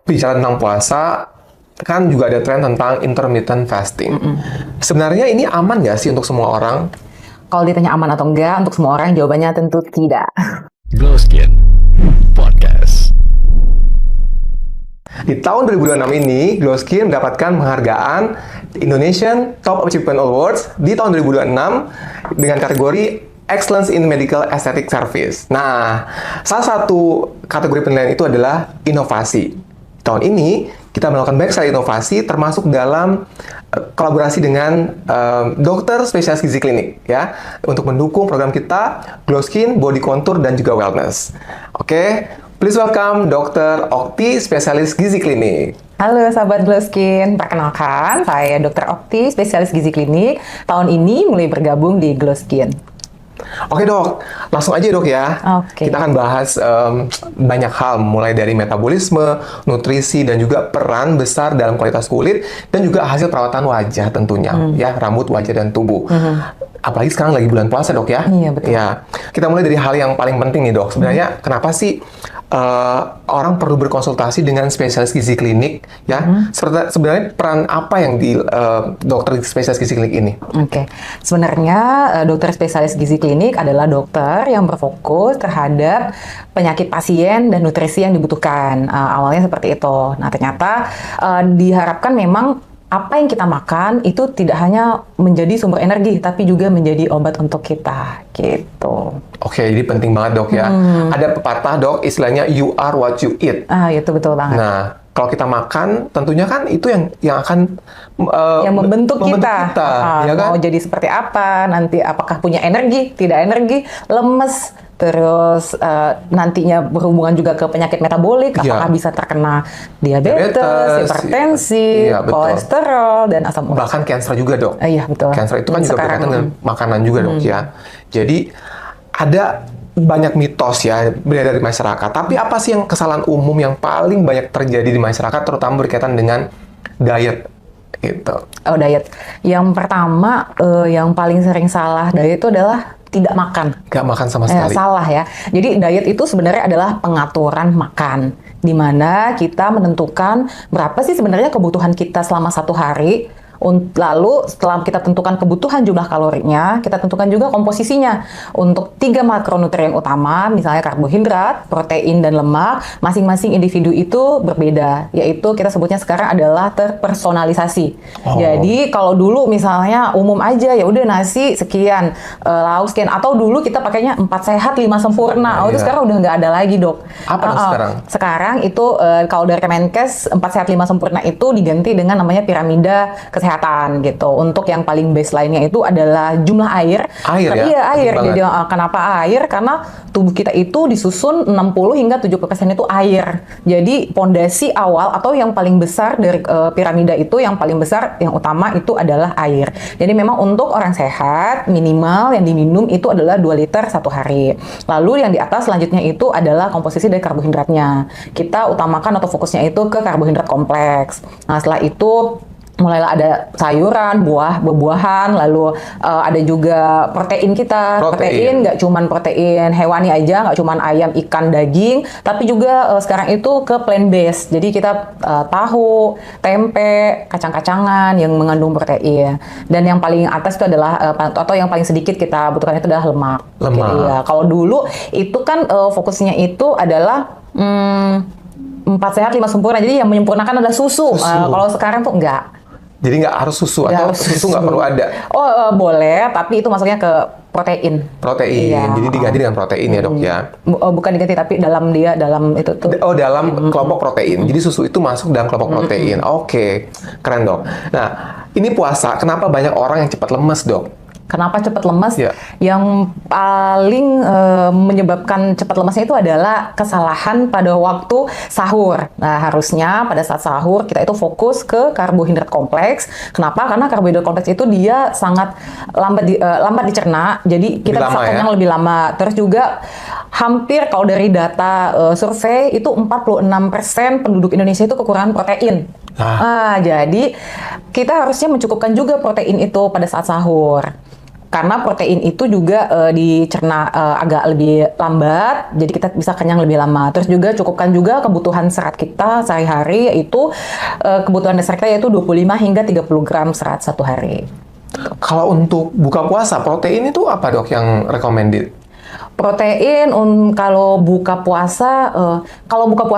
bicara tentang puasa, kan juga ada tren tentang intermittent fasting. Sebenarnya ini aman nggak sih untuk semua orang? Kalau ditanya aman atau enggak, untuk semua orang jawabannya tentu tidak. Glow Skin Podcast. Di tahun 2026 ini, Glow Skin mendapatkan penghargaan Indonesian Top Achievement Awards di tahun 2026 dengan kategori Excellence in Medical Aesthetic Service. Nah, salah satu kategori penilaian itu adalah inovasi. Tahun ini, kita melakukan banyak sekali inovasi, termasuk dalam kolaborasi dengan dokter spesialis gizi klinik, ya, untuk mendukung program kita, Glow Skin, Body Contour, dan juga Wellness. Oke, please welcome Dr. Okti, spesialis gizi klinik. Halo sahabat Glow Skin, perkenalkan saya Dr. Okti, spesialis gizi klinik. Tahun ini mulai bergabung di Glow Skin. Oke dok, langsung aja dok ya. Oke. Kita akan bahas banyak hal, mulai dari metabolisme, nutrisi, dan juga peran besar dalam kualitas kulit, dan juga hasil perawatan wajah tentunya, ya, rambut, wajah, dan tubuh. Apalagi sekarang lagi bulan puasa dok ya. Iya, betul. Ya, kita mulai dari hal yang paling penting nih dok. Sebenarnya kenapa sih orang perlu berkonsultasi dengan spesialis gizi klinik, ya? Sebenarnya peran apa yang di dokter spesialis gizi klinik ini? Oke, sebenarnya dokter spesialis gizi klinik adalah dokter yang berfokus terhadap penyakit pasien dan nutrisi yang dibutuhkan. Awalnya seperti itu. Nah, ternyata diharapkan memang apa yang kita makan itu tidak hanya menjadi sumber energi, tapi juga menjadi obat untuk kita, gitu. Oke, jadi penting banget dok ya. Ada pepatah dok, istilahnya you are what you eat. Itu betul banget. Nah, kalau kita makan, tentunya kan itu yang akan yang membentuk kita, ya kan? Mau jadi seperti apa, nanti apakah punya energi, tidak energi, lemes, terus nantinya berhubungan juga ke penyakit metabolik, apakah bisa terkena diabetes, hipertensi, kolesterol, dan asam urat. Bahkan cancer juga dok. Iya, betul. Cancer itu kan juga berkaitan dengan makanan juga dok ya. Jadi ada banyak mitos ya beredar di masyarakat. Tapi apa sih yang kesalahan umum yang paling banyak terjadi di masyarakat, terutama berkaitan dengan diet? Gitu. Oh, diet. Yang pertama, yang paling sering salah diet itu adalah tidak makan. Nggak makan sama sekali. Salah ya. Jadi diet itu sebenarnya adalah pengaturan makan, di mana kita menentukan berapa sih sebenarnya kebutuhan kita selama satu hari. Lalu setelah kita tentukan kebutuhan jumlah kalorinya, kita tentukan juga komposisinya. Untuk 3 makronutrien utama, misalnya karbohidrat, protein, dan lemak, masing-masing individu itu berbeda. Yaitu kita sebutnya sekarang adalah terpersonalisasi. Jadi kalau dulu misalnya umum aja, ya udah nasi sekian, lauk sekian, atau dulu kita pakainya 4 sehat 5 sempurna. Itu sekarang udah nggak ada lagi dok. Apa sekarang? Sekarang itu kalau dari Kemenkes 4 sehat 5 sempurna itu diganti dengan namanya piramida kesehatan gitu. Untuk yang paling baseline-nya itu adalah jumlah air. Air ya? Iya, air. Jadi kenapa air? Karena tubuh kita itu disusun 60 hingga 70% itu air. Jadi pondasi awal atau yang paling besar dari piramida itu, yang paling besar, yang utama itu adalah air. Jadi memang untuk orang sehat, minimal yang diminum itu adalah 2 liter satu hari. Lalu yang di atas selanjutnya itu adalah komposisi dari karbohidratnya. Kita utamakan atau fokusnya itu ke karbohidrat kompleks. Nah, setelah itu mulailah ada sayuran, buah-buahan, lalu ada juga protein kita. Protein nggak cuman protein hewani aja, nggak cuman ayam, ikan, daging, tapi juga sekarang itu ke plant based. Jadi kita tahu, tempe, kacang-kacangan yang mengandung protein. Dan yang paling atas itu adalah atau yang paling sedikit kita butuhkan itu adalah lemak. Gitu, ya. Kalau dulu itu kan fokusnya itu adalah 4 sehat 5 sempurna. Jadi yang menyempurnakan adalah susu. Kalau sekarang tuh enggak. Jadi nggak harus susu, atau susu nggak perlu ada? Boleh, tapi itu masuknya ke protein. Protein, jadi diganti dengan protein ya dok ya? Bukan diganti, tapi dalam itu tuh. Dalam kelompok protein. Jadi susu itu masuk dalam kelompok protein. Oke, keren dok. Nah, ini puasa, kenapa banyak orang yang cepat lemes dok? Kenapa cepat lemas? Yang paling menyebabkan cepat lemasnya itu adalah kesalahan pada waktu sahur. Nah, harusnya pada saat sahur kita itu fokus ke karbohidrat kompleks. Kenapa? Karena karbohidrat kompleks itu dia sangat lambat dicerna. Jadi kita bisa kenyang lebih lama. Terus juga hampir kalau dari data survei itu 46% penduduk Indonesia itu kekurangan protein. Jadi kita harusnya mencukupkan juga protein itu pada saat sahur. Karena protein itu juga dicerna agak lebih lambat, jadi kita bisa kenyang lebih lama. Terus juga cukupkan juga kebutuhan serat kita sehari-hari, yaitu kebutuhan dasar kita yaitu 25 hingga 30 gram serat satu hari. Kalau untuk buka puasa, protein itu apa dok yang recommended? Protein kalau buka puasa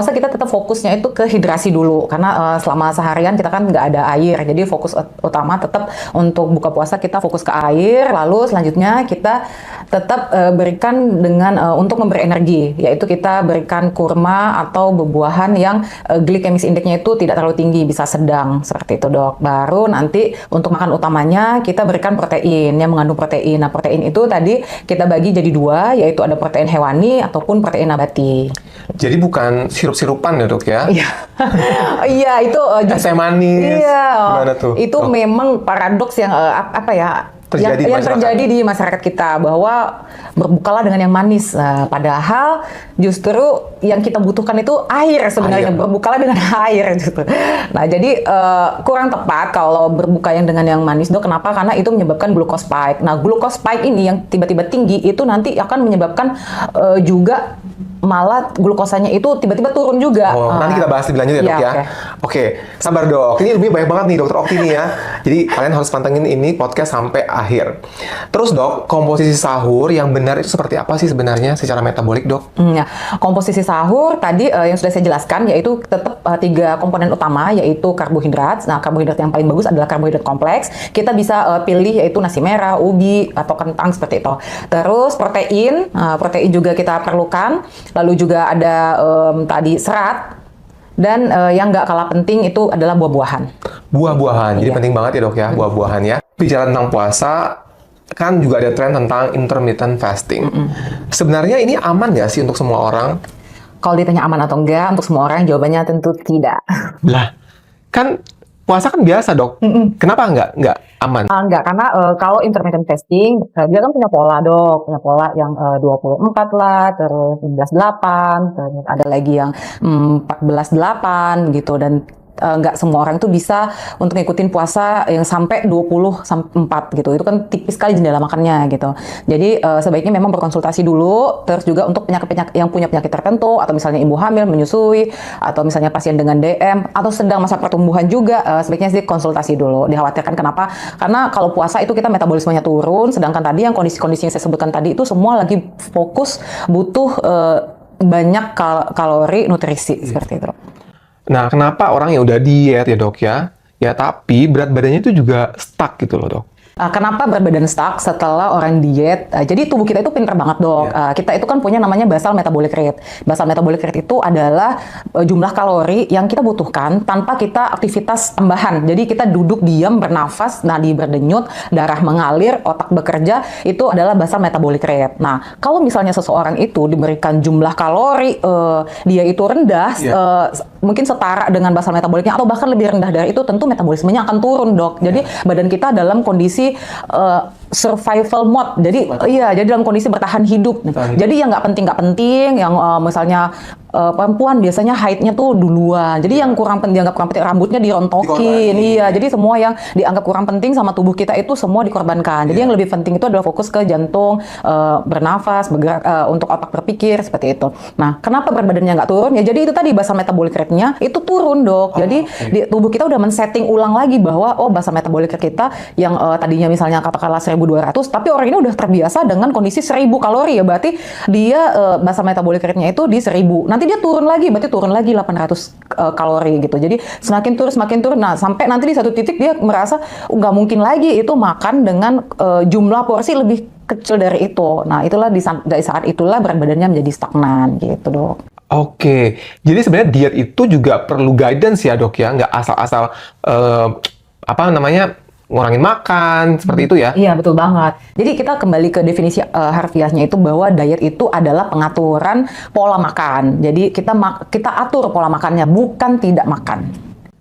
kita tetap fokusnya itu ke hidrasi dulu karena selama seharian kita kan nggak ada air, jadi fokus utama tetap untuk buka puasa kita fokus ke air, lalu selanjutnya kita tetap berikan dengan untuk memberi energi, yaitu kita berikan kurma atau buah-buahan yang glycemic index-nya itu tidak terlalu tinggi, bisa sedang seperti itu dok. Baru nanti untuk makan utamanya kita berikan protein yang mengandung protein. Nah protein itu tadi kita bagi jadi dua, yaitu ada protein hewani ataupun protein nabati. Jadi bukan sirup-sirupan ya dok ya? Iya, iya itu es teh manis. Iya, gimana tuh? Itu memang paradoks yang yang terjadi di masyarakat kita, bahwa berbukalah dengan yang manis. Padahal justru yang kita butuhkan itu air sebenarnya. Berbukalah dengan air gitu. Nah jadi kurang tepat kalau berbuka yang dengan yang manis dok. Kenapa? Karena itu menyebabkan glucose spike. Nah glucose spike ini yang tiba-tiba tinggi itu nanti akan menyebabkan juga malah glukosanya itu tiba-tiba turun juga. Nanti kita bahas lebih lanjut ya dok ya. Oke, sabar dok. Ini ilmunya banyak banget nih dokter Okti nih ya. Jadi kalian harus pantengin ini podcast sampai akhir. Terus dok, komposisi sahur yang benar itu seperti apa sih sebenarnya secara metabolik dok? Komposisi sahur tadi yang sudah saya jelaskan, yaitu tetap 3 komponen utama, yaitu karbohidrat. Nah karbohidrat yang paling bagus adalah karbohidrat kompleks. Kita bisa pilih yaitu nasi merah, ubi, atau kentang seperti itu. Terus protein, protein juga kita perlukan. Lalu juga ada tadi serat, dan yang nggak kalah penting itu adalah buah-buahan. Buah-buahan, jadi penting banget ya dok ya, buah-buahan ya. Bicara tentang puasa, kan juga ada tren tentang intermittent fasting. Sebenarnya ini aman nggak sih untuk semua orang? Kalau ditanya aman atau enggak, untuk semua orang jawabannya tentu tidak. Lah, kan puasa kan biasa dok, kenapa nggak aman? Enggak, karena kalau intermittent fasting, dia kan punya pola dok, punya pola yang 24 lah, terus 16-8, terus ada lagi yang 14-8 gitu, dan nggak semua orang tuh bisa untuk ngikutin puasa yang sampai 20-4 gitu. Itu kan tipis sekali jendela makannya gitu. Jadi sebaiknya memang berkonsultasi dulu. Terus juga untuk penyakit yang punya penyakit tertentu, atau misalnya ibu hamil menyusui, atau misalnya pasien dengan DM, atau sedang masa pertumbuhan juga, sebaiknya sih konsultasi dulu. Dikhawatirkan kenapa? Karena kalau puasa itu kita metabolismenya turun, sedangkan tadi yang kondisi-kondisi yang saya sebutkan tadi itu semua lagi fokus butuh banyak kalori, nutrisi seperti itu. Nah, kenapa orang yang udah diet ya dok ya, tapi berat badannya itu juga stuck gitu loh dok? Kenapa berat badan stuck setelah orang diet? Jadi tubuh kita itu pinter banget dok. Kita itu kan punya namanya basal metabolic rate. Basal metabolic rate itu adalah jumlah kalori yang kita butuhkan tanpa kita aktivitas tambahan. Jadi kita duduk diam, bernafas, nadi berdenyut, darah mengalir, otak bekerja, itu adalah basal metabolic rate. Nah, kalau misalnya seseorang itu diberikan jumlah kalori dia itu rendah, mungkin setara dengan basal metaboliknya atau bahkan lebih rendah dari itu, tentu metabolismenya akan turun dok. Jadi badan kita dalam kondisi survival mode. Jadi jadi dalam kondisi bertahan hidup. Jadi yang nggak penting, yang misalnya perempuan biasanya haidnya tuh duluan. Jadi yang dianggap kurang penting, rambutnya dirontokin. Jadi semua yang dianggap kurang penting sama tubuh kita itu semua dikorbankan. Jadi yang lebih penting itu adalah fokus ke jantung, bernafas, bergerak, untuk otak berpikir seperti itu. Nah, kenapa berat badannya nggak turun? Ya jadi itu tadi basal metabolic rate-nya itu turun dok. Jadi di tubuh kita udah men-setting ulang lagi bahwa basal metabolic rate kita yang tadinya misalnya katakanlah 1.200, tapi orang ini udah terbiasa dengan kondisi 1.000 kalori, ya berarti dia basal metabolic rate-nya itu di 1.000. Nanti dia turun lagi, berarti turun lagi 800 kalori gitu. Jadi semakin turun. Nah, sampai nanti di satu titik dia merasa nggak mungkin lagi itu makan dengan jumlah porsi lebih kecil dari itu. Nah, itulah dari saat itulah berat badannya menjadi stagnan gitu dok. Oke, jadi sebenarnya diet itu juga perlu guidance ya dok ya, nggak asal-asal ngurangin makan, seperti itu ya? Iya, betul banget. Jadi kita kembali ke definisi harfiahnya itu, bahwa diet itu adalah pengaturan pola makan. Jadi kita atur pola makannya, bukan tidak makan.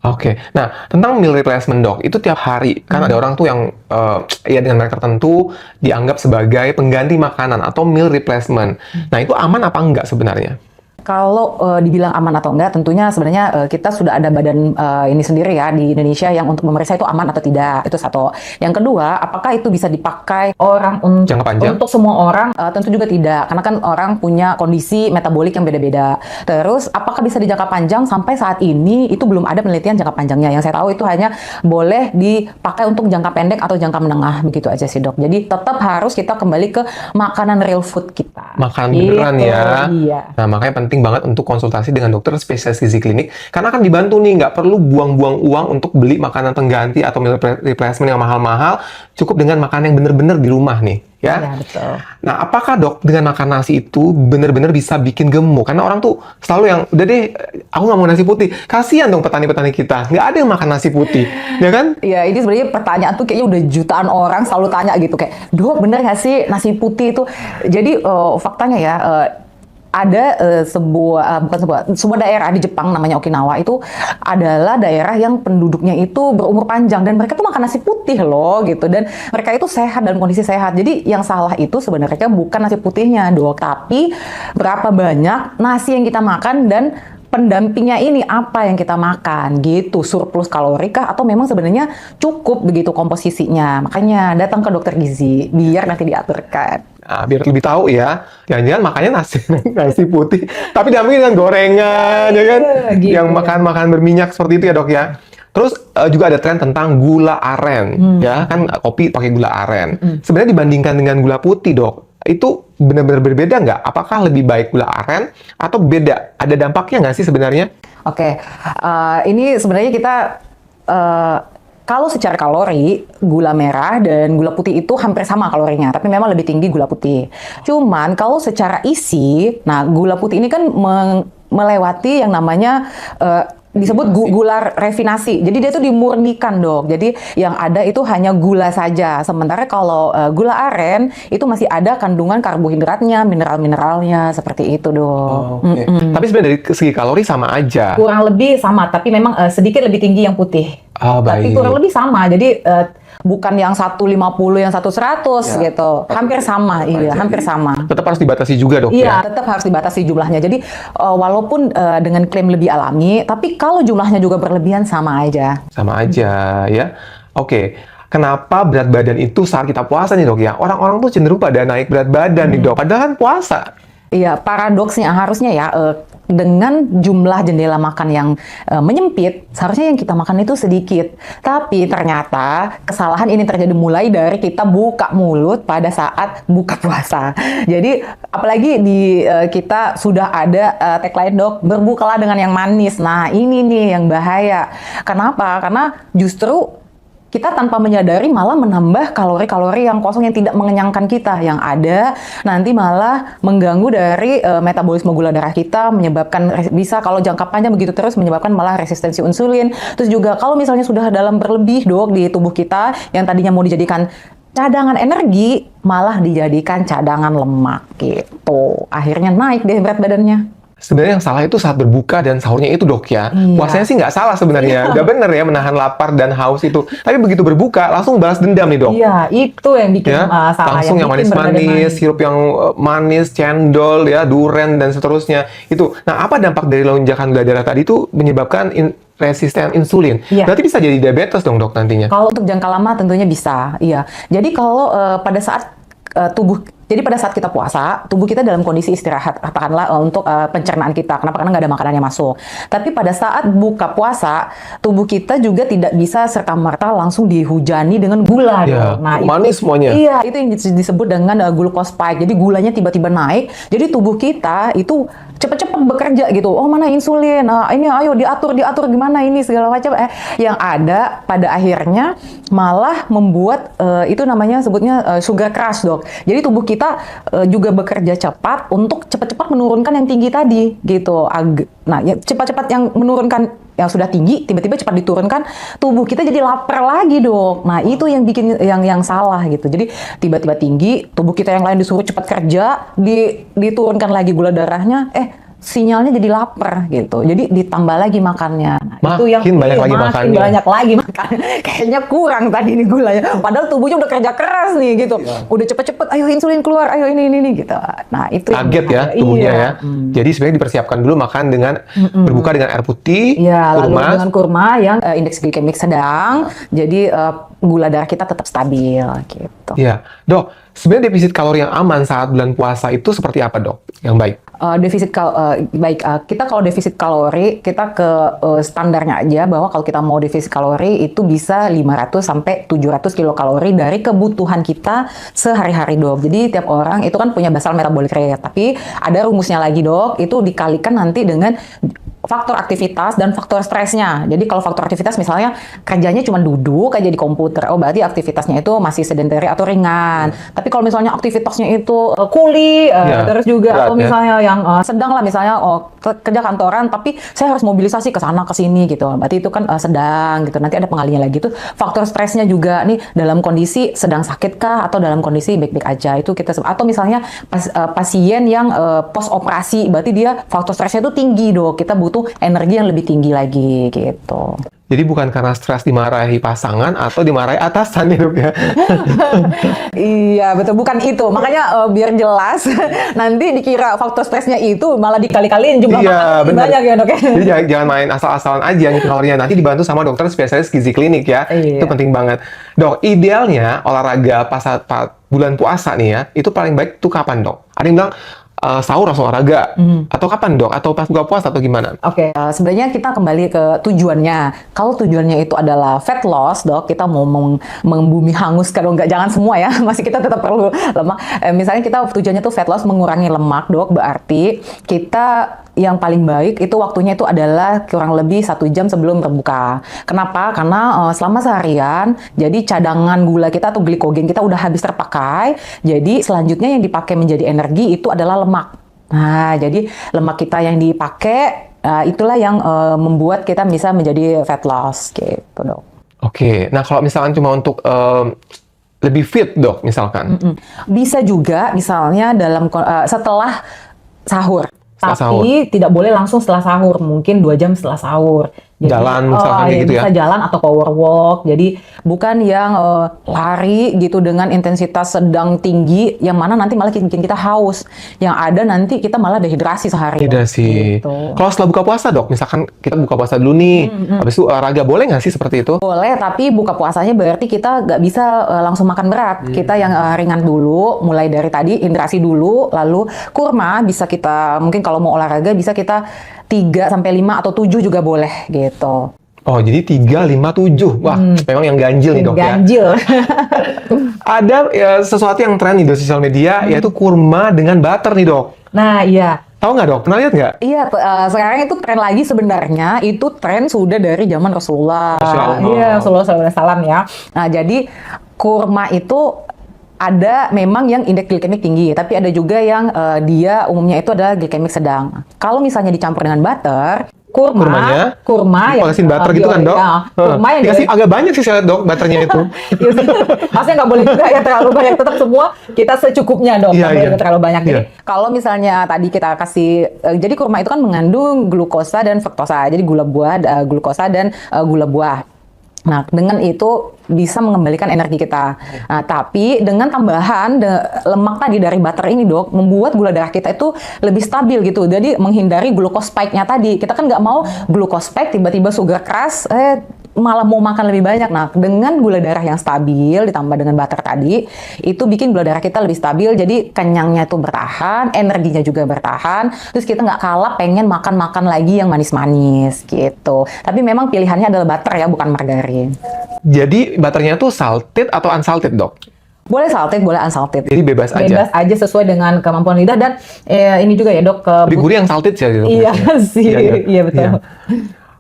Oke, nah tentang meal replacement dok, itu tiap hari kan ada orang tuh yang dengan merek tertentu dianggap sebagai pengganti makanan atau meal replacement. Nah itu aman apa enggak sebenarnya? Kalau dibilang aman atau enggak, tentunya sebenarnya kita sudah ada badan ini sendiri ya di Indonesia yang untuk memeriksa itu aman atau tidak. Itu satu. Yang kedua, apakah itu bisa dipakai orang Jangka panjang? untuk semua orang? Tentu juga tidak, karena kan orang punya kondisi metabolik yang beda-beda. Terus, apakah bisa di jangka panjang? Sampai saat ini itu belum ada penelitian jangka panjangnya. Yang saya tahu itu hanya boleh dipakai untuk jangka pendek atau jangka menengah, begitu aja sih dok. Jadi tetap harus kita kembali ke makanan real food kita. Makan beneran Gitu, ya. Iya. Nah, makanya penting banget untuk konsultasi dengan dokter spesialis gizi klinik, karena akan dibantu nih, nggak perlu buang-buang uang untuk beli makanan pengganti atau meal replacement yang mahal-mahal, cukup dengan makan yang bener-bener di rumah nih, ya. Iya, betul. Nah, apakah dok dengan makan nasi itu bener-bener bisa bikin gemuk? Karena orang tuh selalu yang, udah deh, aku nggak mau nasi putih. Kasihan dong petani-petani kita, nggak ada yang makan nasi putih, ya kan? Iya, ini sebenarnya pertanyaan tuh kayaknya udah jutaan orang selalu tanya gitu, kayak, dok bener nggak sih nasi putih itu? Jadi faktanya ya, ada sebuah daerah di Jepang namanya Okinawa, itu adalah daerah yang penduduknya itu berumur panjang dan mereka tuh makan nasi putih loh gitu, dan mereka itu sehat dalam kondisi sehat. Jadi yang salah itu sebenarnya bukan nasi putihnya dok, tapi berapa banyak nasi yang kita makan dan pendampingnya ini apa yang kita makan gitu, surplus kalori kah atau memang sebenarnya cukup begitu komposisinya. Makanya datang ke dokter gizi biar nanti diaturkan. Nah, biar lebih tahu ya, jangan-jangan makannya nasi putih, tapi diambil dengan gorengan, ya kan? Gitu. Yang makan berminyak seperti itu ya dok ya. Terus juga ada tren tentang gula aren, ya kan, kopi pakai gula aren. Sebenarnya dibandingkan dengan gula putih dok, itu benar-benar berbeda nggak? Apakah lebih baik gula aren atau beda? Ada dampaknya nggak sih sebenarnya? Oke, ini sebenarnya kita kalau secara kalori, gula merah dan gula putih itu hampir sama kalorinya, tapi memang lebih tinggi gula putih. Cuman kalau secara isi, nah gula putih ini kan melewati yang namanya disebut gula refinasi. Jadi dia itu dimurnikan dok. Jadi yang ada itu hanya gula saja. Sementara kalau gula aren itu masih ada kandungan karbohidratnya, mineral-mineralnya seperti itu dok. Oke. Tapi sebenarnya dari segi kalori sama aja. Kurang lebih sama, tapi memang sedikit lebih tinggi yang putih. Ah, Tapi baik. kurang lebih sama. Jadi bukan yang 150, yang 100 Ya. gitu. Hampir sama, iya, hampir sama. Tetap harus dibatasi juga dok Iya, ya. tetap harus dibatasi jumlahnya. Jadi walaupun dengan klaim lebih alami, tapi kalau jumlahnya juga berlebihan sama aja. Sama aja ya. Oke. Kenapa berat badan itu saat kita puasa nih dok ya? Orang-orang tuh cenderung pada naik berat badan nih dok. Padahal kan puasa. Iya, paradoksnya harusnya ya dengan jumlah jendela makan yang menyempit, seharusnya yang kita makan itu sedikit. Tapi ternyata kesalahan ini terjadi mulai dari kita buka mulut pada saat buka puasa. Jadi apalagi di kita sudah ada tagline dok, berbukalah dengan yang manis. Nah ini nih yang bahaya. Kenapa? Karena justru kita tanpa menyadari malah menambah kalori-kalori yang kosong yang tidak mengenyangkan kita. Yang ada nanti malah mengganggu dari metabolisme gula darah kita, menyebabkan bisa kalau jangka panjang begitu terus menyebabkan malah resistensi insulin. Terus juga kalau misalnya sudah dalam berlebih dok di tubuh kita yang tadinya mau dijadikan cadangan energi malah dijadikan cadangan lemak gitu. Akhirnya naik deh berat badannya. Sebenarnya yang salah itu saat berbuka dan sahurnya itu dok ya. Iya. Puasanya sih nggak salah sebenarnya. Udah bener ya menahan lapar dan haus itu. Tapi begitu berbuka langsung balas dendam nih dok. Iya, itu yang bikin Ya, salah. langsung yang bikin berat badan manis-manis, naik. sirup yang manis, cendol, ya, duren dan seterusnya. Itu. Nah, apa dampak dari lonjakan gula darah tadi itu menyebabkan resisten insulin? Iya. Berarti bisa jadi diabetes dong dok nantinya. Kalau untuk jangka lama tentunya bisa, iya. Jadi kalau pada saat jadi pada saat kita puasa, tubuh kita dalam kondisi istirahat, katakanlah untuk pencernaan kita. Kenapa? Karena nggak ada makanan yang masuk. Tapi pada saat buka puasa, tubuh kita juga tidak bisa serta-merta langsung dihujani dengan gula. Ya, dong. Nah, manis semuanya. Iya, itu yang disebut dengan glucose spike. Jadi gulanya tiba-tiba naik. Jadi tubuh kita itu cepat-cepat bekerja gitu. Oh, mana insulin? Ini ayo diatur gimana ini segala macam. Yang ada pada akhirnya malah membuat itu namanya sebutnya sugar crash, dok. Jadi tubuh kita juga bekerja cepat untuk cepat-cepat menurunkan yang tinggi tadi gitu. Nah, cepat-cepat yang menurunkan yang sudah tinggi tiba-tiba cepat diturunkan, tubuh kita jadi lapar lagi, dok. Nah, itu yang bikin yang salah gitu. Jadi tiba-tiba tinggi, tubuh kita yang lain disuruh cepat kerja, diturunkan lagi gula darahnya, sinyalnya jadi lapar gitu. Jadi ditambah lagi makannya. Nah, Makin banyak lagi makin makannya. banyak lagi makan. Kayaknya kurang tadi nih gulanya. Padahal tubuhnya udah kerja keras nih gitu. Udah cepet-cepet, ayo insulin keluar, ayo ini gitu. Nah itu yang Kaget ya bahaya. tubuhnya Iya. ya. Jadi sebenarnya dipersiapkan dulu makan dengan berbuka dengan air putih, Ya, lalu kurma. dengan kurma yang indeks glikemik sedang, jadi gula darah kita tetap stabil gitu. Ya, dok, sebenarnya defisit kalori yang aman saat bulan puasa itu seperti apa, dok? Yang baik? Kita kalau defisit kalori kita ke standarnya aja bahwa kalau kita mau defisit kalori itu bisa 500 sampai 700 kilokalori dari kebutuhan kita sehari-hari, dok. Jadi tiap orang itu kan punya basal metabolic rate, tapi ada rumusnya lagi, dok. Itu dikalikan nanti dengan faktor aktivitas dan faktor stresnya. Jadi kalau faktor aktivitas misalnya kerjanya cuma duduk aja di komputer, oh berarti aktivitasnya itu masih sedentary atau ringan. Tapi kalau misalnya aktivitasnya itu kuli, terus juga berat, atau misalnya yang sedang lah, misalnya kerja kantoran tapi saya harus mobilisasi ke sana ke sini gitu. Berarti itu kan sedang gitu. Nanti ada pengalinya lagi tuh. Faktor stresnya juga nih dalam kondisi sedang sakit kah atau dalam kondisi baik-baik aja, itu kita atau misalnya pasien yang post operasi, berarti dia faktor stresnya itu tinggi, dok. Kita butuh energi yang lebih tinggi lagi gitu. Jadi bukan karena stres dimarahi pasangan atau dimarahi atasan ya, dok ya? Iya betul, bukan itu. Makanya biar jelas nanti dikira faktor stresnya itu malah dikali-kaliin jumlah Iya, makan lebih benar. banyak ya, dok. Jadi jangan main asal-asalan aja nih kalorinya. Nanti dibantu sama dokter spesialis gizi klinik ya. Iya. Itu penting banget. Dok, idealnya olahraga pas saat bulan puasa nih ya, itu paling baik tuh kapan, dok? Ada yang bilang sahur langsung olahraga. Atau kapan, dok? Atau pas buka puasa atau gimana? Oke, sebenarnya kita kembali ke tujuannya. Kalau tujuannya itu adalah fat loss, dok, kita mau membumi hangus, kalau nggak jangan semua ya, masih kita tetap perlu lemak. Misalnya kita tujuannya tuh fat loss, mengurangi lemak, dok, berarti kita yang paling baik itu waktunya itu adalah kurang lebih 1 jam sebelum berbuka. Kenapa? Karena selama seharian, jadi cadangan gula kita atau glikogen kita udah habis terpakai. Jadi selanjutnya yang dipakai menjadi energi itu adalah lemak. Nah, jadi lemak kita yang dipakai, itulah yang membuat kita bisa menjadi fat loss gitu, dok. Oke, nah kalau misalkan cuma untuk lebih fit, dok, misalkan. Bisa juga misalnya dalam setelah sahur. Setelah Tapi tidak boleh langsung setelah sahur, mungkin 2 jam setelah sahur. Jadi, Jalan misalkan kayak gitu ya? Bisa jalan atau power walk. Jadi bukan yang lari gitu dengan intensitas sedang tinggi, yang mana nanti malah bikin kita haus. Yang ada nanti kita malah dehidrasi sehari. Hidrasi. Gitu. Kalau setelah buka puasa, dok, misalkan kita buka puasa dulu nih, habis itu olahraga, boleh nggak sih seperti itu? Boleh, tapi buka puasanya berarti kita nggak bisa langsung makan berat. Kita yang ringan dulu, mulai dari tadi hidrasi dulu, lalu kurma bisa kita, mungkin kalau mau olahraga bisa kita 3 sampai 5 atau 7 juga boleh gitu. Oh, jadi 3, 5, 7. Wah, memang yang ganjil nih, dok, ya. Ganjil. Ada sesuatu yang tren di sosial media, yaitu kurma dengan butter nih, dok. Nah, iya. Tahu nggak, dok? Pernah lihat nggak? Iya, sekarang itu tren lagi sebenarnya. Itu tren sudah dari zaman Rasulullah. Masya Allah. Iya, Rasulullah SAW ya. Nah, jadi kurma itu ada memang yang indeks glikemik tinggi, tapi ada juga yang dia umumnya itu adalah glikemik sedang. Kalau misalnya dicampur dengan butter, kurma yang dipanasin butter gitu kan, dok? ya, kurma yang dikasih agak banyak sih saya lihat, dok, butternya itu. Maksudnya nggak boleh juga ya terlalu banyak, tetap semua kita secukupnya, dok. Iya, Nggak boleh iya. terlalu banyak. Jadi Iya. kalau misalnya tadi kita kasih, jadi kurma itu kan mengandung glukosa dan fruktosa, jadi gula buah, glukosa dan gula buah. Nah, dengan itu bisa mengembalikan energi kita. Nah, tapi dengan tambahan lemak tadi dari butter ini, dok, membuat gula darah kita itu lebih stabil gitu. Jadi menghindari glucose spike-nya tadi. Kita kan nggak mau glucose spike, tiba-tiba sugar keras, malah mau makan lebih banyak. Nah, dengan gula darah yang stabil ditambah dengan butter tadi, itu bikin gula darah kita lebih stabil. Jadi kenyangnya itu bertahan, energinya juga bertahan. Terus kita nggak kalah pengen makan lagi yang manis-manis gitu. Tapi memang pilihannya adalah butter ya, bukan margarin. Jadi butternya tuh salted atau unsalted, dok? Boleh salted, boleh unsalted. Jadi bebas aja. Bebas aja sesuai dengan kemampuan lidah dan ini juga ya, dok. Lebih gurih yang salted sih. Dok. Iya sih, iya betul.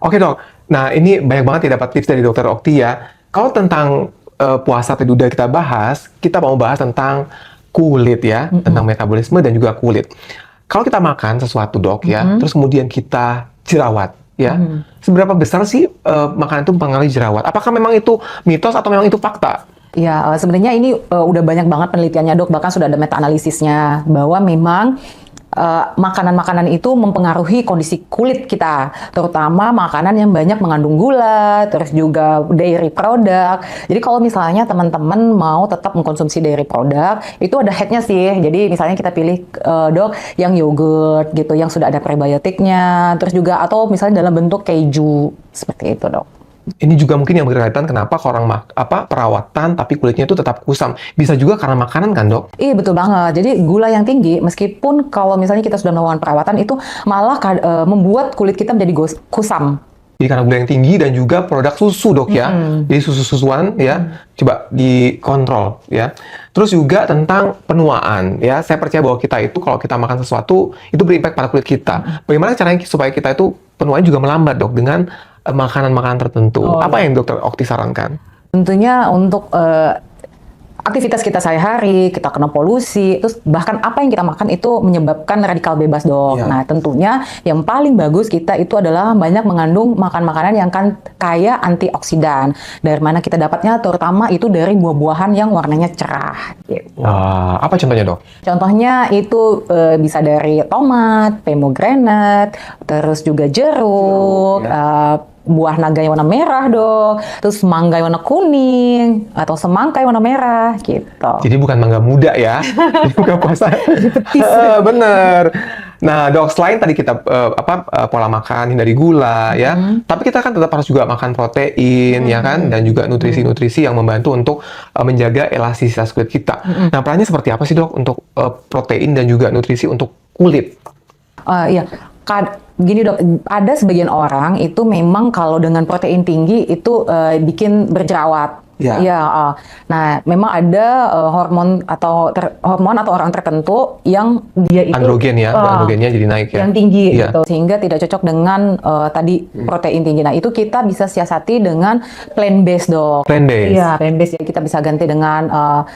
Oke, dok. Nah, ini banyak banget ya dapat tips dari dokter Okti ya. Kalau tentang puasa tadi udah kita bahas, kita mau bahas tentang kulit ya, tentang metabolisme dan juga kulit. Kalau kita makan sesuatu, dok, ya, terus kemudian kita jerawat, ya, seberapa besar sih makanan itu mempengaruhi jerawat? Apakah memang itu mitos atau memang itu fakta? Ya, sebenarnya ini udah banyak banget penelitiannya, dok. Bahkan sudah ada meta-analisisnya bahwa memang makanan-makanan itu mempengaruhi kondisi kulit kita, terutama makanan yang banyak mengandung gula, terus juga dairy product. Jadi kalau misalnya teman-teman mau tetap mengkonsumsi dairy product, itu ada hacknya sih. Jadi misalnya kita pilih dok yang yogurt gitu, yang sudah ada prebiotiknya, terus juga atau misalnya dalam bentuk keju seperti itu dok. Ini juga mungkin yang berkaitan kenapa orang perawatan tapi kulitnya itu tetap kusam. Bisa juga karena makanan kan dok? Iya betul banget. Jadi gula yang tinggi, meskipun kalau misalnya kita sudah melakukan perawatan itu malah membuat kulit kita menjadi kusam. Jadi karena gula yang tinggi dan juga produk susu dok ya. Jadi susu-susuan ya, coba dikontrol ya. Terus juga tentang penuaan ya. Saya percaya bahwa kita itu kalau kita makan sesuatu itu berimpact pada kulit kita. Bagaimana caranya supaya kita itu penuaan juga melambat dok dengan makanan-makanan tertentu. Apa yang dokter Okti sarankan? Tentunya untuk aktivitas kita sehari-hari, kita kena polusi, terus bahkan apa yang kita makan itu menyebabkan radikal bebas dok. Ya. Nah tentunya yang paling bagus kita itu adalah banyak mengandung makanan-makanan yang kan kaya antioksidan. Dari mana kita dapatnya? Terutama itu dari buah-buahan yang warnanya cerah. Gitu. Wah, apa contohnya dok? Contohnya itu bisa dari tomat, pomegranate, terus juga jeruk, buah naga yang warna merah dok, terus mangga yang warna kuning, atau semangka yang warna merah gitu. Jadi bukan mangga muda ya, jadi bukan puasa. Bener. Nah dok, selain tadi kita pola makan hindari gula ya, tapi kita kan tetap harus juga makan protein ya kan, dan juga nutrisi-nutrisi yang membantu untuk menjaga elastisitas kulit kita. Nah perannya seperti apa sih dok untuk protein dan juga nutrisi untuk kulit? Iya. Gini dok, ada sebagian orang itu memang kalau dengan protein tinggi itu bikin berjerawat. Ya. Nah, memang ada hormon atau orang tertentu yang dia itu Androgen ya, androgennya jadi naik ya. yang tinggi Iya. gitu, sehingga tidak cocok dengan tadi protein tinggi. Nah, itu kita bisa siasati dengan plant based dok. Plant based. Iya, plant based. Jadi kita bisa ganti dengan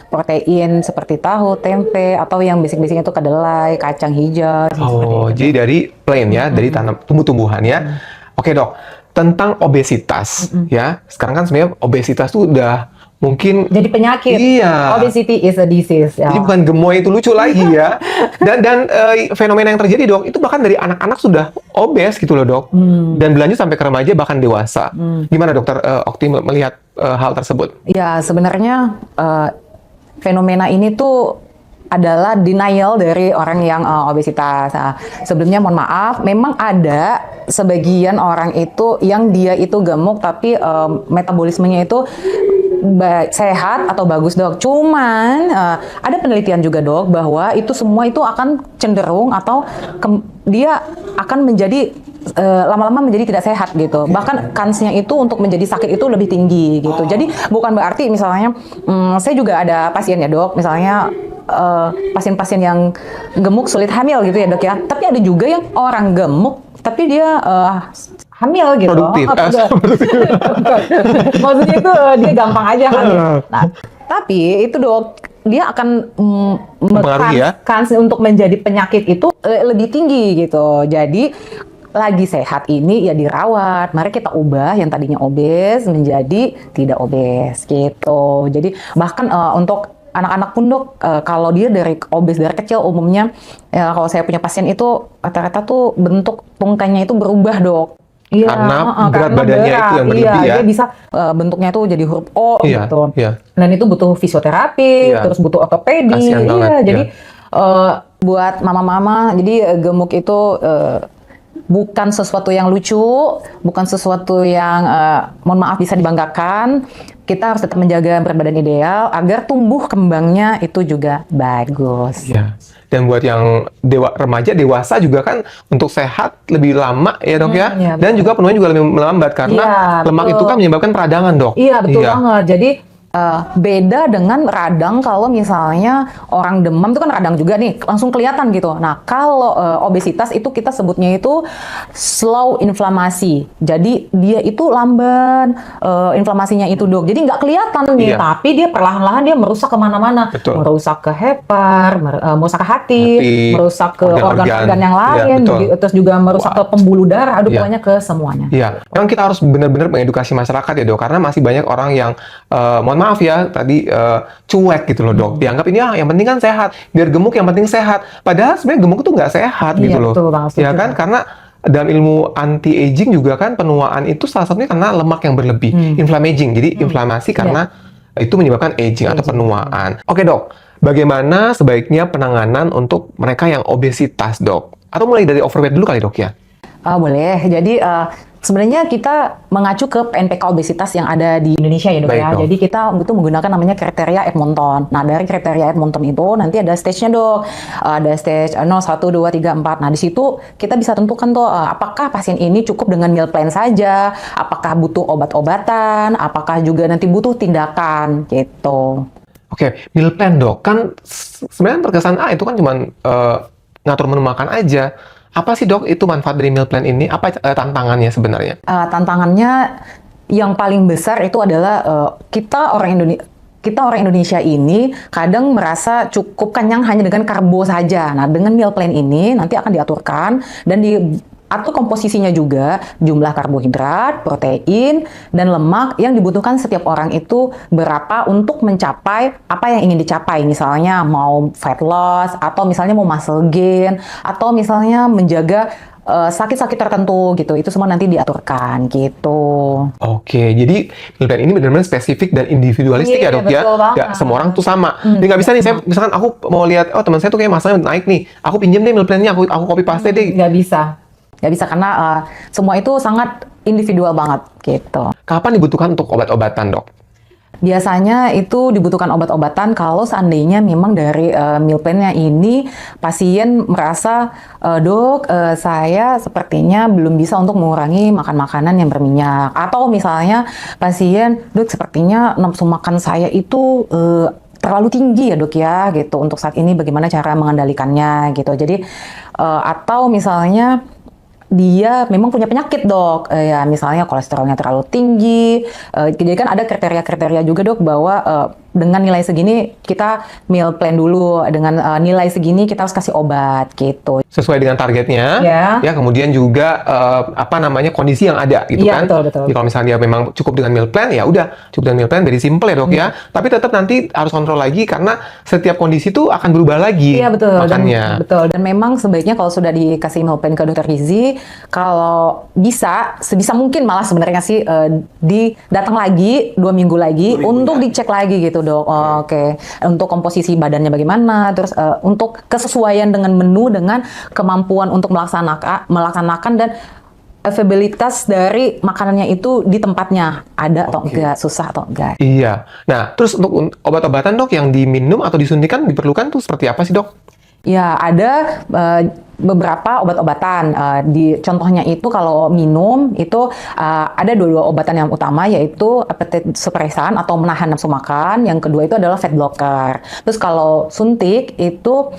protein seperti tahu, tempe, atau yang basic-basicnya itu kedelai, kacang hijau. Oh, jadi dari plain ya, dari tumbuh-tumbuhan ya. Oke dok, tentang obesitas ya. Sekarang kan sebenarnya obesitas tuh udah mungkin Jadi penyakit. Iya. Obesity is a disease. Ya. Jadi bukan gemoy itu lucu lagi ya. Dan fenomena yang terjadi dok, itu bahkan dari anak-anak sudah obes gitu loh dok. Dan berlanjut sampai ke remaja bahkan dewasa. Gimana dokter Okti melihat hal tersebut? Ya sebenarnya fenomena ini tuh adalah denial dari orang yang obesitas. Nah, sebelumnya mohon maaf, memang ada sebagian orang itu yang dia itu gemuk tapi metabolismenya itu sehat atau bagus dok. Cuman ada penelitian juga dok bahwa itu semua itu akan cenderung atau dia akan menjadi lama-lama menjadi tidak sehat gitu. Bahkan kansnya itu untuk menjadi sakit itu lebih tinggi gitu. Jadi bukan berarti misalnya saya juga ada pasien ya dok, misalnya pasien-pasien yang gemuk sulit hamil gitu ya dok ya. Tapi ada juga yang orang gemuk tapi dia hamil gitu. Produktif. Maksudnya itu dia gampang aja hamil. Nah, tapi itu dok, dia akan Mempengaruhi ya? kans untuk menjadi penyakit itu lebih tinggi gitu. Jadi lagi sehat ini ya dirawat. Mari kita ubah yang tadinya obes menjadi tidak obes gitu. Jadi bahkan untuk anak-anak pun dok, kalau dia dari obes dari kecil umumnya, ya, kalau saya punya pasien itu rata-rata tuh bentuk tungkainya itu berubah dok. Iya, Karena berat badannya itu yang berlebih ya. Dia bisa bentuknya tuh jadi huruf O Iya, gitu. iya. Dan itu butuh fisioterapi, Iya. terus butuh ortopedi. Kasihan banget, Iya, jadi iya. buat mama-mama, jadi gemuk itu bukan sesuatu yang lucu, bukan sesuatu yang mohon maaf bisa dibanggakan. Kita harus tetap menjaga berat badan ideal agar tumbuh kembangnya itu juga bagus. Ya. Dan buat yang remaja, dewasa juga kan untuk sehat lebih lama ya dok ya. Iya, Dan juga penuhnya juga lebih melambat karena Iya, lemak betul. itu kan menyebabkan peradangan dok. Iya betul banget. Jadi beda dengan radang kalau misalnya orang demam itu kan radang juga nih, langsung kelihatan gitu. Nah kalau obesitas itu kita sebutnya itu slow inflamasi. Jadi dia itu lamban inflamasinya itu dok. Jadi nggak kelihatan nih, Iya. tapi dia perlahan-lahan dia merusak kemana-mana. Betul. Merusak ke hepar, merusak ke hati, merusak ke organ-organ yang Iya, lain, betul. terus juga merusak ke pembuluh darah. Aduh Iya. pokoknya ke semuanya. Iya, memang kita harus benar-benar mengedukasi masyarakat ya dok, karena masih banyak orang yang mohon maaf ya, tadi cuek gitu loh dok. Dianggap ini yang penting kan sehat, biar gemuk yang penting sehat. Padahal sebenarnya gemuk tuh nggak sehat gitu loh. Betul banget, Ya kan, karena dalam ilmu anti-aging juga kan penuaan itu salah satunya karena lemak yang berlebih, inflammaging. Jadi inflamasi karena itu menyebabkan aging atau penuaan. Oke dok, bagaimana sebaiknya penanganan untuk mereka yang obesitas dok? Atau mulai dari overweight dulu kali dok ya? Boleh. Jadi sebenarnya kita mengacu ke PNPK obesitas yang ada di Indonesia ya dok Baik, ya. dok. Jadi kita itu menggunakan namanya kriteria Edmonton. Nah dari kriteria Edmonton itu nanti ada stage-nya dok. Ada stage 0, 1, 2, 3, 4. Nah di situ kita bisa tentukan tuh apakah pasien ini cukup dengan meal plan saja, apakah butuh obat-obatan, apakah juga nanti butuh tindakan gitu. Oke, meal plan dok, kan sebenarnya terkesan itu kan cuma ngatur menu makan aja. Apa sih dok itu manfaat dari meal plan ini? Apa tantangannya sebenarnya? Tantangannya yang paling besar itu adalah kita orang Indonesia ini kadang merasa cukup kenyang hanya dengan karbo saja. Nah, dengan meal plan ini nanti akan diaturkan dan diatur komposisinya juga, jumlah karbohidrat, protein, dan lemak yang dibutuhkan setiap orang itu berapa untuk mencapai apa yang ingin dicapai. Misalnya mau fat loss, atau misalnya mau muscle gain, atau misalnya menjaga sakit-sakit tertentu gitu. Itu semua nanti diaturkan gitu. Oke, jadi meal plan ini benar-benar spesifik dan individualistik ya dok ya? Betul banget. Nggak semua orang tuh sama. Jadi nggak bisa nih, saya misalkan aku mau lihat, oh teman saya tuh kayak masanya naik nih, aku pinjem deh meal plan-nya, aku copy paste deh. Nggak bisa karena semua itu sangat individual banget gitu. Kapan dibutuhkan untuk obat-obatan dok? Biasanya itu dibutuhkan obat-obatan kalau seandainya memang dari meal plan-nya ini pasien merasa, dok, saya sepertinya belum bisa untuk mengurangi makan makanan yang berminyak. Atau misalnya pasien, dok, sepertinya nafsu makan saya itu terlalu tinggi ya dok ya, gitu. Untuk saat ini bagaimana cara mengendalikannya gitu. Jadi atau misalnya dia memang punya penyakit dok, ya misalnya kolesterolnya terlalu tinggi, jadi kan ada kriteria-kriteria juga dok bahwa dengan nilai segini kita meal plan dulu, dengan nilai segini kita harus kasih obat gitu. Sesuai dengan targetnya, Ya. kemudian juga kondisi yang ada gitu Iya, kan. betul. Jadi kalau misalnya dia memang cukup dengan meal plan, ya udah cukup dengan meal plan, very simple ya dok ya. Tapi tetap nanti harus kontrol lagi karena setiap kondisi itu akan berubah lagi Iya betul. makannya. Dan memang sebaiknya kalau sudah dikasih meal plan ke dokter gizi, kalau bisa sebisa mungkin malah sebenarnya sih datang lagi 2 minggu lagi untuk dicek lagi gitu dok. Oke. Untuk komposisi badannya bagaimana, terus untuk kesesuaian dengan menu, dengan kemampuan untuk melaksanakan dan availabilitas dari makanannya itu di tempatnya ada atau enggak, susah atau enggak. Iya. Nah, terus untuk obat-obatan dok yang diminum atau disuntikan diperlukan tuh seperti apa sih dok? Ya, ada beberapa obat-obatan. Contohnya itu kalau minum itu ada dua obatan yang utama, yaitu appetite suppressant atau menahan nafsu makan. Yang kedua itu adalah fat blocker. Terus kalau suntik itu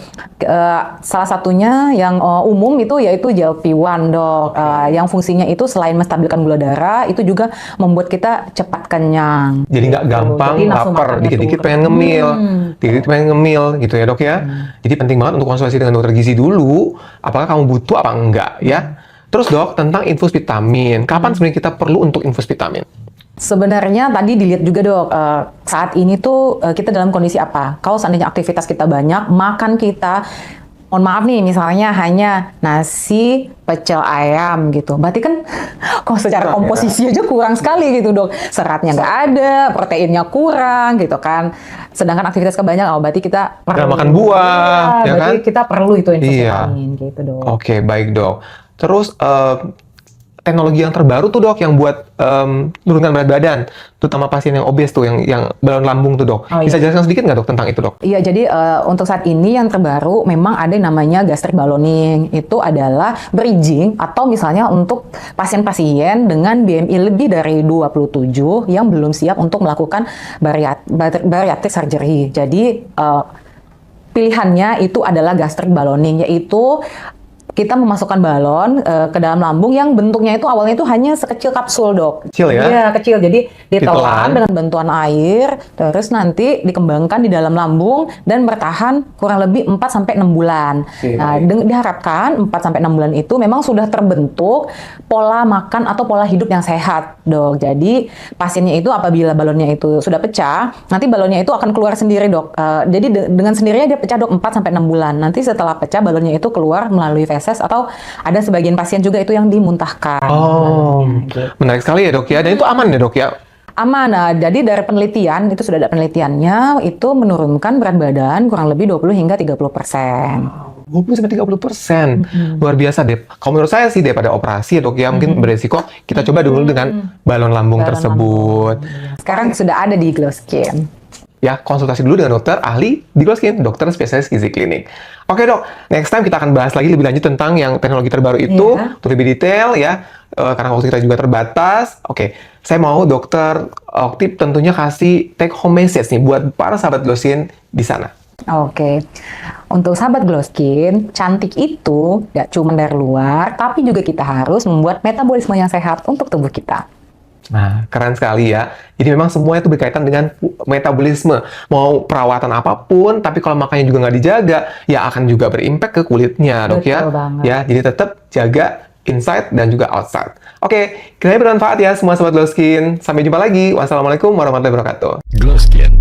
salah satunya yang umum itu yaitu GLP-1 dok. Yang fungsinya itu selain menstabilkan gula darah, itu juga membuat kita cepat kenyang. Jadi nggak gampang Jadi nafsu lapar, makannya dikit-dikit turun. pengen ngemil, dikit-dikit pengen ngemil gitu ya dok ya. Jadi penting banget untuk konsultasi dengan dokter gizi dulu, apakah kamu butuh apa enggak ya. Terus dok, tentang infus vitamin, kapan sebenarnya kita perlu untuk infus vitamin? Sebenarnya tadi dilihat juga dok, saat ini tuh kita dalam kondisi apa? Kalau seandainya aktivitas kita banyak, makan kita, mohon maaf nih, misalnya hanya nasi, pecel ayam gitu. Berarti kan kalau secara komposisi aja kurang sekali gitu dok. Seratnya nggak ada, proteinnya kurang gitu kan. Sedangkan aktivitas kebanyakan, berarti kita Nggak makan buah, ya berarti kan? kita perlu itu infus Iya. vitamin gitu dok. Oke, baik dok. Terus teknologi yang terbaru tuh dok yang buat menurunkan berat badan, terutama pasien yang obes tuh, yang balon lambung tuh dok. Oh, Bisa iya. jelaskan sedikit nggak dok tentang itu dok? Iya, jadi untuk saat ini yang terbaru memang ada yang namanya gastric balloning. Itu adalah bridging atau misalnya untuk pasien-pasien dengan BMI lebih dari 27 yang belum siap untuk melakukan bariatric surgery. Jadi pilihannya itu adalah gastric balloning, yaitu kita memasukkan balon ke dalam lambung yang bentuknya itu awalnya itu hanya sekecil kapsul, Dok. Kecil ya? Iya, kecil. Jadi Ditelan. ditelan dengan bantuan air, terus nanti dikembangkan di dalam lambung dan bertahan kurang lebih 4 sampai 6 bulan. Oke, Nah, diharapkan 4 sampai 6 bulan itu memang sudah terbentuk pola makan atau pola hidup yang sehat, Dok. Jadi pasiennya itu apabila balonnya itu sudah pecah, nanti balonnya itu akan keluar sendiri, Dok. Jadi dengan sendirinya dia pecah, Dok, 4 sampai 6 bulan. Nanti setelah pecah balonnya itu keluar melalui feses atau ada sebagian pasien juga itu yang dimuntahkan. Oh, Gitu. menarik sekali ya, Dok ya. Dan itu aman ya, Dok ya? Aman. Nah, jadi dari penelitian, itu sudah ada penelitiannya, itu menurunkan berat badan kurang lebih 20 hingga 30%. 20-30%. Luar biasa, Dep. Kalau menurut saya sih daripada operasi ya, Dok ya, mungkin beresiko kita coba dulu dengan balon lambung Balon tersebut. Sekarang sudah ada di Glow Skin. Ya, konsultasi dulu dengan dokter ahli di Glow Skin, dokter spesialis gizi klinik. Oke, Dok. Next time kita akan bahas lagi lebih lanjut tentang yang teknologi terbaru itu, Iya. untuk lebih detail ya, karena waktu kita juga terbatas. Oke, saya mau dokter Oktip tentunya kasih take home message nih buat para sahabat Glow Skin di sana. Oke, untuk sahabat Glow Skin, cantik itu nggak cuma dari luar, tapi juga kita harus membuat metabolisme yang sehat untuk tubuh kita. Nah, keren sekali ya. Jadi memang semuanya itu berkaitan dengan metabolisme. Mau perawatan apapun, tapi kalau makannya juga nggak dijaga, ya akan juga berimpact ke kulitnya, Dok ya. Betul banget. Ya, jadi tetap jaga inside dan juga outside. Oke, kiranya bermanfaat ya semua sobat Glow Skin. Sampai jumpa lagi. Wassalamualaikum warahmatullahi wabarakatuh. Glow Skin